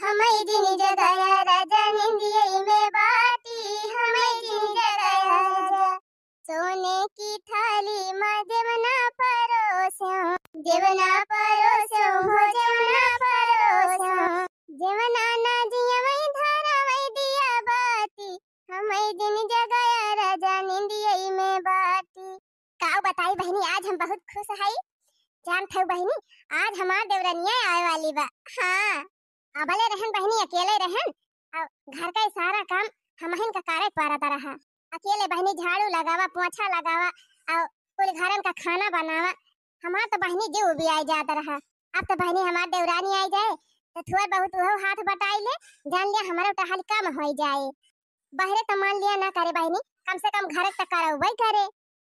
हमें जिन जगाया राजा निंदिए में बाटी, हमें जिन जगाया राजा। सोने की थाली में देवना परोस्यो, देवना परोस्यो हो देवना परोस्यो। देवना ना जिया वही धारा वही दिया बाती, हमें जिन जगाया राजा निंदिए में बाटी। काऊ बताई बहनी, आज हम बहुत खुश है। जान थे बहनी, आज हमार देवरनिया आए वाली बा। हाँ, अबले रहन बहनी, अकेले रहन और घर का सारा काम हमहन का करे पड़ता रहा। अकेले बहनी झाड़ू लगावा, पोछा लगावा और कुल घरन का खाना बनावा। हमार तो बहनी जीव भी आई जाता रहा। अब तो बहनी हमार देवरानी आई जाए तो थोड़ा बहुत वो हाथ बटाई ले, जान लिया हमारा तो हल कम हो जाए। बहरे तो मान लिया ना करे बहनी, कम से कम घर तक करो वही करे।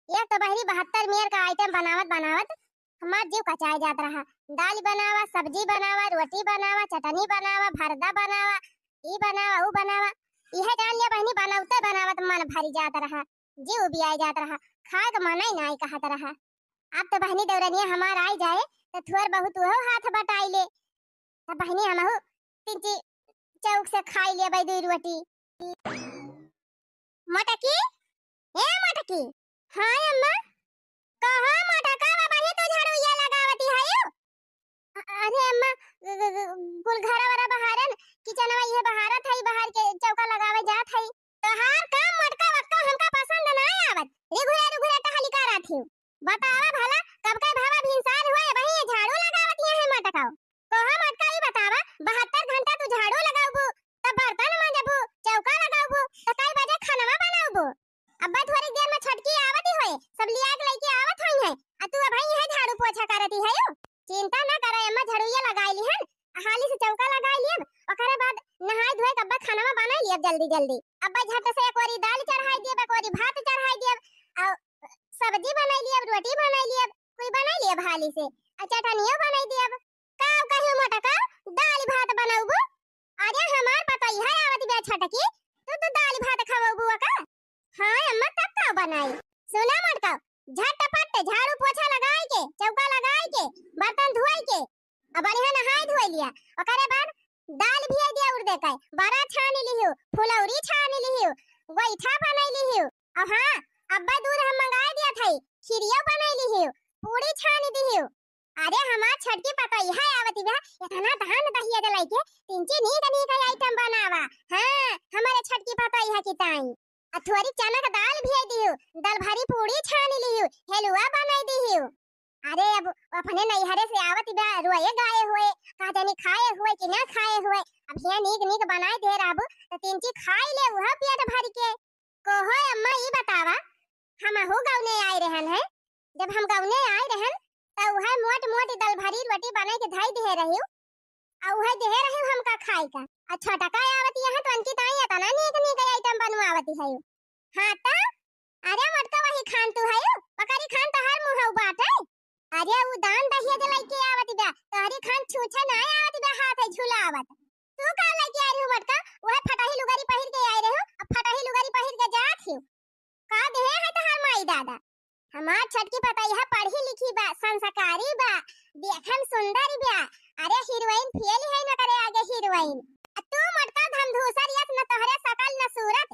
एक तो बहनी 72 मिनट का आइटम बनावत बनावत हमार जीव कचाए जाता रहा। दाल बनावा, सब्जी बनावा, रोटी बनावा, चटनी बनावा, भरदा बनावा, ई बनावा वो बनावा। यह जान लिया बहनी, बनावते बनावत मन भरी जाता रहा, जीव भी आई जाता रहा, खाग मन ही नहीं कहता रहा। अब तो बहनी देवरनिया हमार आई जाए तो थोड़ा बहुत वो हाथ बटाई ले, तो बहनी हमहु तीन चौक से खाई ले भाई 2 रोटी। मटकी, ए मटकी। हाँ अम्मा। कहाँ मटका बहनी तू झाड़ू ये लगावती है यो? अरे अम्मा, कुल घर वाला बहारन किचनवा ये बहारत है, बाहर के चौका लगावे जात है। तो हार काम मटका वक्का हमका पसंद नहीं आवत। रेगुरा रेगुरा टहली का रात हूं। बतावा भला कब का भावा भिनसार हुए वही ये झाड़ू लगावती है मटका। कहाँ मटका ही बतावा, 72 घंटा तू झाड़ू लगावबू, तब बर्तन मांजबू, चौका लगावबू, तो कई बजे खाना बनावबू। अब्बा थोड़ी देर में छटकी आवती होए, सब लिया के लेके आवत हई है, आ तू अब यही झाड़ू पोछा करती है यो। चिंता ना करे अम्मा, झाड़ू ये लगाई ली हन, हाली से चौका लगाई लियब, ओकरे बाद नहाई धोए के अब्बा खाना में बनाई लियब जल्दी जल्दी। अब्बा झट से एक ओरी दाल चढ़ाई दियब, एक ओरी भात चढ़ाई दियब, और सब्जी बनाई लियब, रोटी बनाई लियब, कोई बनाई लियब हाली से, और चटनियो बनाई दियब। का कहियो मटका दाल भात बनाऊबू? अरे हमार पतई है आवत बे छटकी, तू दाल भात खावबू का? हाँ अम्मा, तब का बनाई। सुना मटका, झटपट झाड़ू पोछा लगाई के, चौका लगाई के, बर्तन धोई के, अब बढ़िया नहाई धोई लिया, ओकरे बाद दाल भी दिया उड़ दे के, बड़ा छानी लिहियो, फुलौरी छानी लिहियो, गोईठा बनाई लिहियो। अब हां, अब्बा दूध हम मंगाई दिया थई, खीरियो बनाई लिहियो, पूरी छानी दिहियो। अरे हमार छटकी पतई है आवती बा, इतना धान दहिया दलाई के तीन नीक आइटम बनावा। हां, हमारे छटकी पतई है कि ताई। थोड़ी चना का दाल भी दियो, दाल भरी पूरी छानी लियो, हलवा बनाई दियो। अरे अब अपने नैहरे से आवत बा, रोए गाए हुए, का जानी खाए हुए कि ना खाए हुए, अब ये नीक बनाई दे राबू, तो 3 चीज खाई ले वह पेट भर के। कहो अम्मा ई बतावा, हम हो गाँव आए रहन है, जब हम गाँव आए रहन तो वह मोट दाल भरी रोटी बनाई के धाई दे रहियो, और वह दे रहियो हमका खाई का। अच्छा टका आवती है तो अनकी ताई तना नीक आइटम बनवावती है। हां ता, अरे मटका वही खान तू है यो, पकारी खान तो हर मुंह बाटे। अरे वो दान दहिया जे लेके आवती बा, तोहरी खान छूछे ना आवती बा, हाथ है झुलावत। तू का लेके आई रू मटका? वह फटाही लुगारी पहिर के आई रहो, अब फटाही लुगारी पहिर के जात हियो। का दे है तोहर माई दादा? हमार छटकी पतई है, पढ़ी लिखी बा, संस्कारी बा, देखन सुंदर बा। अरे हीरोइन फेल है न करे आगे हीरोइन। तू मटका धमधूसर यस न तोहरे सकल न सूरत,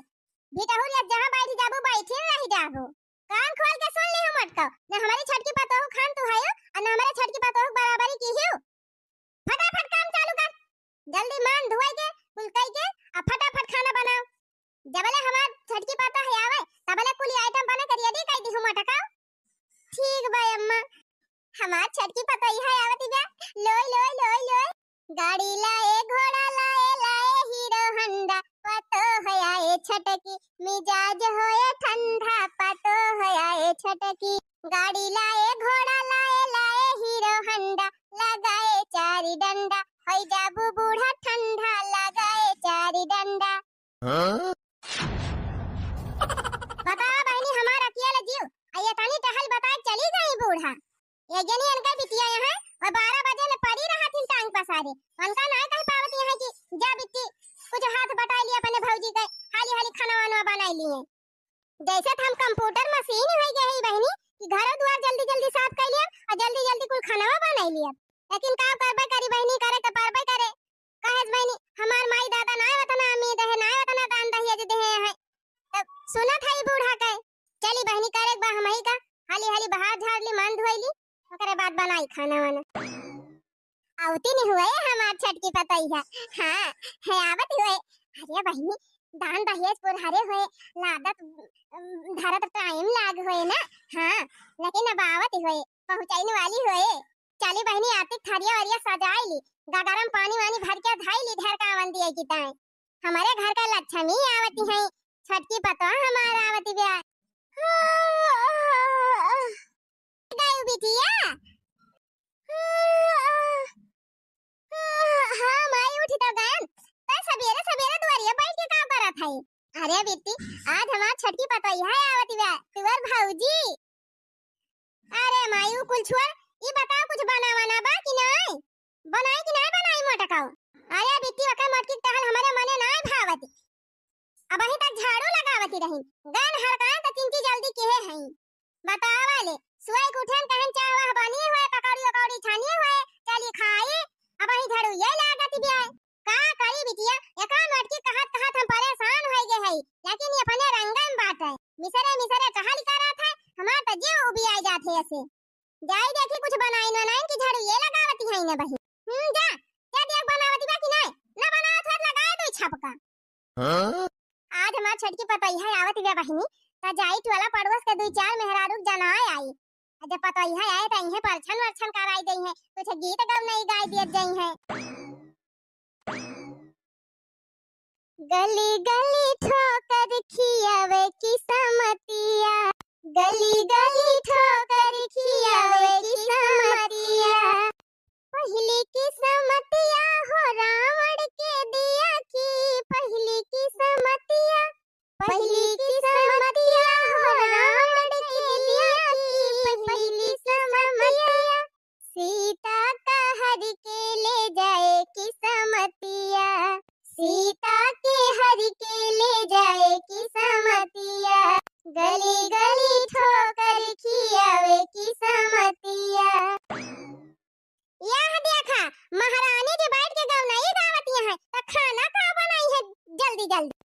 बिटहुर यस जहां बैठी जाबू बैठी रही जाबू। कान खोल के सुन ली मटका, न हमारी छटकी पतोह खान तू है और न हमारे छटकी पतोह बराबरी की हियो। फटाफट काम चालू कर, जल्दी मान धोई के कुलकई के और फटाफट खाना बनाओ। जबले हमार छटकी पतोह आवे तबले कुल आइटम बना कर रेडी कर दी मटका। ठीक बा अम्मा, हमार छटकी पतोह है आवती बा, लोय गाड़ी लाए घोड़ा लाए हीरो हंडा, पतोह आए छटकी मिजाज होए ठंडा, पतोह आए छटकी। गाड़ी लाए घोड़ा लाए हीरो हंडा, लगाए 4 डंडा, होई जाबू बूढ़ा ठंडा, लगाए 4 डंडा। हाँ? बता बहनी हमार अकेले जीव आये तनी टहल बता चली गई बूढ़ा। ये जनी अनका बिटिया यहाँ और 12 बजे ले पड़ी रहा थी टांग पसारे, उनका ना कह पावती है कि जा बिट्टी कुछ हाथ बटा लिया अपने भौजी के, हाली खाना वाना बनाई लिए। जैसे हम कंप्यूटर मशीन हो गई बहनी कि घर द्वार जल्दी साफ कर लिया और जल्दी कुल खाना बनाई लिया। लेकिन का करबे करी बहनी, करे तो परबे करे। कहे बहनी बा हमई का हाली हाली बाहर झाड़ ली मन धोइली ओकरे बाद बनाई खाना वाना आवती नहीं हुए हमार छटकी पतैया हां है आवत हुए अरे बहिनी दान दहेज पुर हरे हुए लागत धरत टाइम लाग हुए ना हां लेकिन अब आवत हुए पहुंचाने वाली हुए चली बहिनी आती थरिया वरिया सजाई ली गगरम पानी वानी भर के धाई ली ढेर कावन दिए की ताए हमारे घर का लक्ष्मी आवती है छटकी पतवा हमारा आवती ब्याह गई बिटिया हाँ माई उठी तो गन पर सवेरे सवेरे दुआरिया बैठ के का करत है अरे बेटी आज हमार छटकी पतई है आवती ब्याह तुवर भौजी अरे माई कुल छोड़ ई बताओ कुछ बनावाना बा कि नहीं बनाई मोटकाओ अरे बेटी वका मटकी टहल हमारे मने नहीं भावती अब अही तक झाड़ू लगावती रही गन हड़काए त चिंची जल्दी केहे हई बतावा ले सुई के उठन कहन चाहवा बनी हुए पकौड़ी पकौड़ी छानी हुए चली खाई अब अही झाड़ू ये लागती बिया का करी बिटिया एका मटकी कहत हम परेशान होई गे हई लेकिन ये अपने रंगन बात है मिसरे कहल करत है हमार त जीव उबी आ जात है ऐसे जाई देखी कुछ बनाई न की झाड़ू ये लगावती है न बही जा क्या देख बनावती बा कि नहीं न बनावत है लगाए दो छपका हां आज हमार छटकी पतई है आवत बे बहिनी ता जाई वाला पड़ोस के दो चार मेहरारू जनाए आई जब पतई है आए त इहे परछन वरछन कराई दई है कुछ गीत गम नहीं गाय दियत जई है गली गली ठोकर खियावे की समतिया गली गली ठोकर खियावे की समतिया पहली की समतिया हो रावण के दिया की पहली की समतिया हो रावण के दिया की पहली समतिया सीता का हर के ले जाए की समतिया सीता के हर के ले जाए की समतिया गली गली ठोकर खियावे की समतिया यह देखा महारानी जी बैठ के गौनाई गावती है तो खाना का बनाई है जल्दी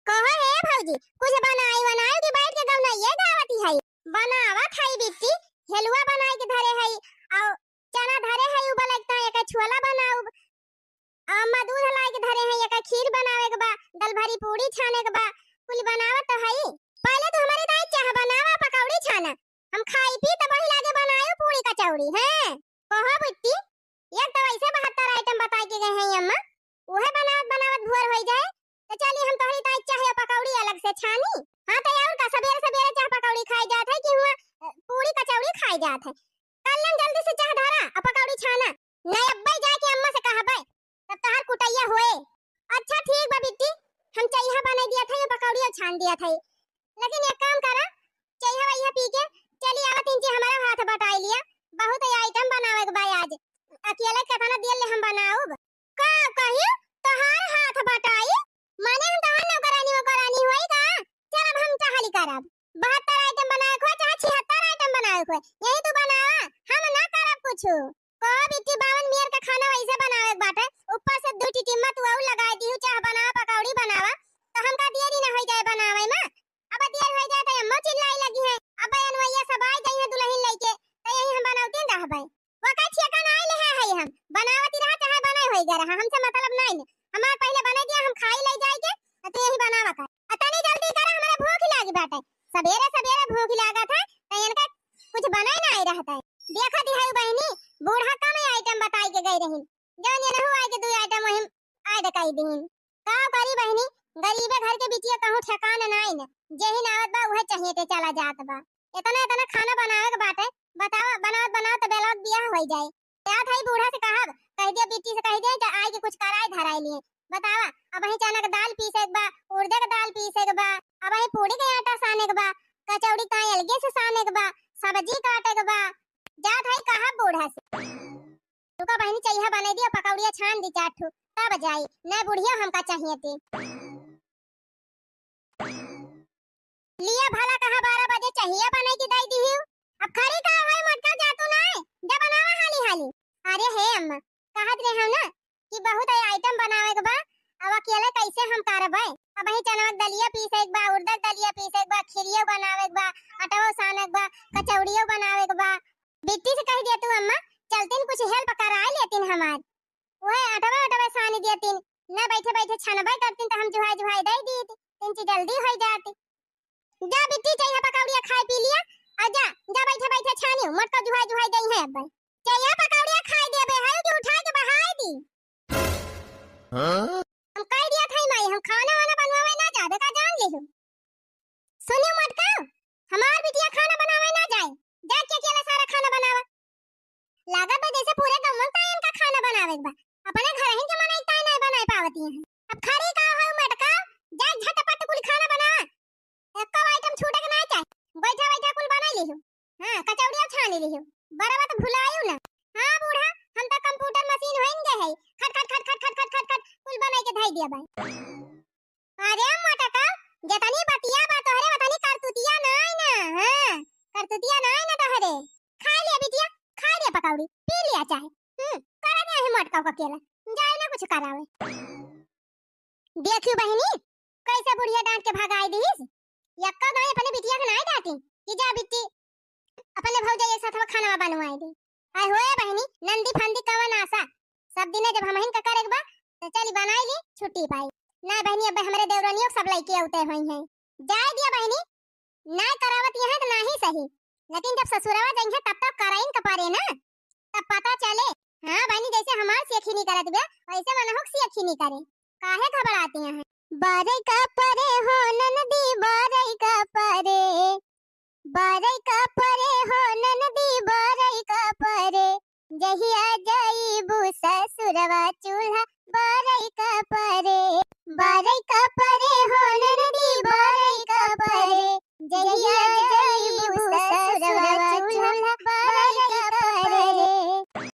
कहो है भौजी कुछ बनाई की बैठ के गौनाई ये गावती है बनावत है बिट्टी हलवा बनाई के धरे है और चना धरे है उ लगता है एक छोला बनाऊ अम्मा दूध लाई के धरे है एक खीर बनावे के बा दाल भरी पूरी छाने के बा कुल बनावत तो है पहले तो हमारे दाई चाह बनावा पकौड़ी छाना हम खाई पी तब वही लागे बनायो पूरी कचौड़ी हैं कहो बिट्टी एक तो ऐसे 72 आइटम बता के गए हैं अम्मा ओहे बनावत भोर हो जाए तो चलिए हम तोहरी ताई चाहे पकौड़ी अलग से छानी हां तो और का सवेरे चाह पकौड़ी खाई जात है कि हुआ पूरी कचौड़ी खाई जात है कल जल्दी से चाह धारा और पकौड़ी छाना नहीं अब्बे जाके अम्मा से कहबे तब तोहर कुटैया होए अच्छा ठीक बा बिट्टी हम चाहिए बना दिया था ये पकौड़ी और छान दिया था लेकिन एक काम करा चाहिए वही पी के चली आवत इंची हमारा हाथ बटाई लिया बहुत आइटम बनावे के बा आज अकेले कतना दिल ले हम बनाऊ का कहियो तोहार हाथ बटाई माने हम तोहार नौकरानी होई का चल अब हम चाहली करब 72 आइटम बनाए को चाहे 76 आइटम बनाए को यही तू बनावा हम ना करब कुछ को बिट्टी 52 मियर का खाना वैसे बनावे के बाटे ऊपर से दो टिटिम्मा तू और लगा दी चाह बनावा पकौड़ी बनावा तो हम का देरी ना हो जाए बनावे में अब देर हो जाए तो अम्मा चिल्लाई लगी है अब अनवैया सब आई गई है दुल्हन लेके तो यही हम बनावते रहबे वो का ठेका ना ले है हम बनावती रहा चाहे बनाए होई गे रहा हमसे मतलब नहीं हमार पहले बना दिया हम खाई ले जाए के तो यही बनावा का अतनी जल्दी कर हमारे भूख लागी बाटे सवेरे भूख लागा था तो इनका कुछ बनाए ना आई रहता है देखा दी है बहनी बूढ़ा कम आइटम बताई के गई रही जान ये ना हुआ के दो आइटम हम ऐड कर दीन का करी बहनी गरीबे घर के बिटिया कहूं ठिकाना नहीं न जेही आवत बा उहे चाहिए ते चला जात बा इतना खाना बनावे के बाटे बताओ बनाओ तो बेलौत बियाह हो जाए क्या था बूढ़ा से कहब कह दिया बिट्टी से कह दिया कि आए के कुछ कराए धराई लिए बतावा अब वही चना का दाल पीसे के बा उड़द का दाल पीसे के बा अब वही पूरी का आटा साने के बा कचौड़ी का अलगे से साने के बा सब्जी काटे के बा जात है कहब बूढ़ा से तुका बहनी चाहिए बना दिया पकौड़िया छान दी चार ठो तब जाई न बुढ़िया हमका चाहिए थी लिया भला कहा 12 बजे चाहिए बने की दई दी अब खरी का है मटका जातू नहीं जब बनावा हाली अरे हे अम्मा कहत रहे हम ना कि बहुत आइटम बनावे के बा अब अकेले कैसे हम करबे अब ही चना दलिया पीसे के बा उड़द दलिया पीसे के बा खीरियो बनावे के बा अटवा साने के बा कचौड़ियों बनावे के बा। बिट्टी से कह दिया तू अम्मा चलतीन कुछ हेल्प करा लेतीन हमार। ओए अटवा अटवा सानी देतीन ना बैठे बैठे छनबे करतीन त हम जुहाई जुहाई दे दी तीन चीज जल्दी हो जाती। जा बिट्टी चाहिए पकौड़िया खाए पी लिया आ जा जा बैठे बैठे छानियो मत का जुहाई जुहाई दई है अब चाहिए पकौड़िया खाए देबे है कि उठा के बहाई दी। हां हम कह दिया था माई हम खाना वाना बनवावे ना जाबे का जान लेहु। सुनियो मत का हमार बिटिया खाना बनावे ना जाए जा के अकेला सारा खाना बनावा लागत बा जैसे पूरे गांव में तायन का खाना बनावे बा अपने घर ही के मनाई ताय नहीं बनाए पावती है। अब खड़ी का हो मटका जा झटपट कुल खाना बना एक आइटम छूटे के ना चाहे बैठा बैठा कुल बना लियो। हां कचौड़िया छानी लियो बराबर तो भुलायो ना। हां बूढ़ा हम तो कंप्यूटर मशीन होइन गए है खट खट खट खट खट खट खट कुल बनाई के धाई दिया भाई। अरे मटका जतनी बतिया बा तोहरे बतानी करतुतिया नहीं ना। हां करतुतिया नहीं ना तोहरे खा ले बिटिया खा ले पकौड़ी पी लिया चाहे करा दे है मटका को अकेला जाए ना कुछ करावे। देखियो बहनी कैसे बुढ़िया डांट के भगाई दीस यक्का गाय अपने बिटिया के नहीं डांटी कि जा बिट्टी अपने भौजाई के साथ खाना बनवाई दी। आय होए बहनी नंदी फंदी कवन आशा सब दिन जब हमहिन का करे बा तो चली बनाई ली छुट्टी पाई ना बहनी अब हमारे देवरानियों सब लइके आउते होई हैं जाए दिया बहनी ना करावत यहां तो नहीं सही लेकिन जब ससुरवा जाएंगे तब तक कराइन का पारे ना तब पता चले। हां बहनी जैसे हमार सेखी नहीं करत बे वैसे मनहुक सेखी नहीं करे काहे घबराती हैं। बारे का परे हो ननदी बारे का परे हो ननदी बारे का परे जहिया जाईबू ससुरवा चूल्हा बारे का